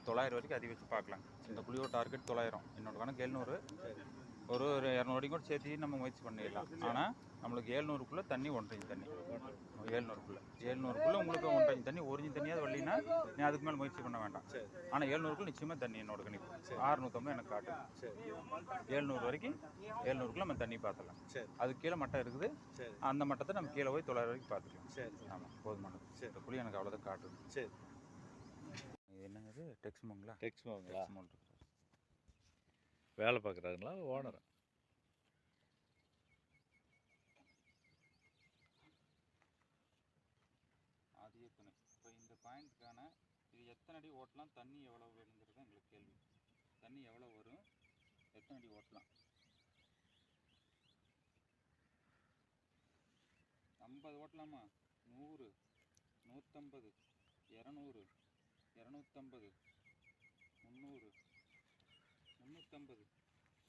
900 வரைக்கும் அதிக வச்சு பார்க்கலாம். இந்த குழியோட டார்கெட் 900, என்னோட கணக்கு 700. ஒரு 200 அடி கூட சேர்த்து நம்ம முயற்சி பண்ணிடலாம். ஆனால் நம்மளுக்கு 700க்குள்ளே தண்ணி 1 இன்ச் தண்ணி, 700க்குள்ளே உங்களுக்கு 1 இன்ச் தண்ணி, 1 இன்ச் தண்ணியாவது வரலின்னா நீ அதுக்கு மேலே முயற்சி பண்ண வேண்டாம். ஆனால் 700க்குள்ள நிச்சயமாக தண்ணி என்னோட கணிப்பு. 650 எனக்கு காட்டு. 700 வரைக்கும் 700க்குள்ள நம்ம தண்ணி பார்த்துக்கலாம். அதுக்கு கீழே மட்டம் இருக்குது, அந்த மட்டத்தை நம்ம கீழே போய் 900 வரைக்கும் பார்த்துக்கலாம். ஆமாம், போதுமானது. இந்த குழி எனக்கு அவ்வளோதான் காட்டுது. சரி, இது என்னது டெக்ஸ்மோங்களா? டெக்ஸ்மோங்களா? வேலை பார்க்குறாங்களா ஓனர்? அதிக துணை. இப்போ இந்த பாயிண்ட்டுக்கான இது எத்தனை அடி ஓட்டலாம், தண்ணி எவ்வளோ வேணுங்கிறது எங்களுக்கு கேள்வி. தண்ணி எவ்வளோ வரும், எத்தனை அடி ஓட்டலாம்? 50 ஓட்டலாமா? 100, 150, 200, 250, 300, 350,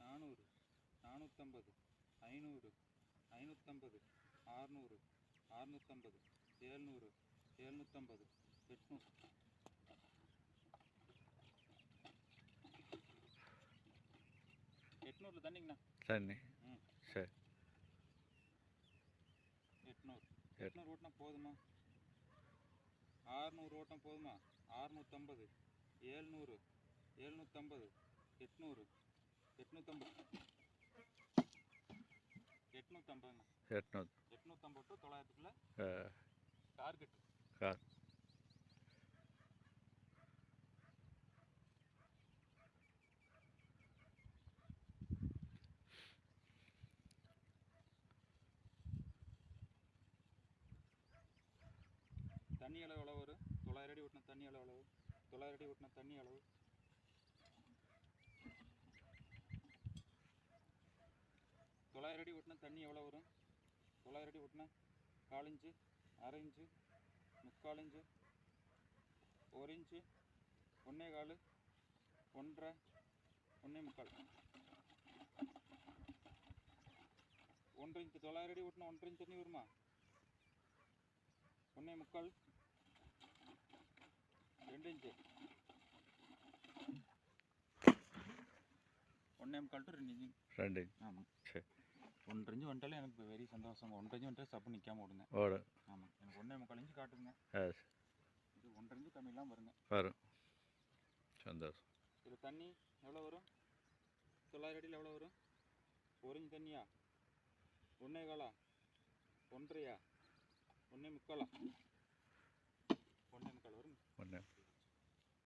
400, 450, 500, 550, 600, 650, 700, 750, 800. 800 தண்ணிங்கண்ணா. தண்ணி. சரி, 800 ஓட்டினா போதுமா? 600 ஓட்டம் போதுமா? 650, 700, 750, 800, 850, 850ண்ணா. 850 டு 900க்குள்ள டார்கெட். தண்ணி அளவு எவ்வளோ வரும்? 900 அடி ஓட்டின தண்ணி அளவு 900 அடி ஓட்டின தண்ணி அளவு 900 அடி ஓட்டின தண்ணி எவ்வளோ வரும்? 900 அடி ஓட்டினா 1/4 inch, 1/2 inch, 3/4 inch, 1 inch, 1.25, 1.5, 1.25. 1 inch 900 அடி ஓட்டினா 1 இன்ச் தண்ணி வருமா? 1.25, 2 இன்ச்சு, 1.25 டு 2 இன்ச்சு. 2. ஆமாம். சரி, 1 இன்ச்சு வந்துட்டாலே எனக்கு வெரி சந்தோஷங்க. 1 இன்ச்சு வந்துட்டு சப்பு நிற்காம விடுங்க. ஆமாம், எனக்கு 1.25 இன்ச்சு காட்டுங்க. இது 1 இன்ச்சு கம்மியெல்லாம் வரும். சந்தோஷம். இதில் தண்ணி எவ்வளோ வரும்? 900 அடியில் எவ்வளோ வரும்? 1 இன்ச் தண்ணியா? 1.25, 1.5, 1.25.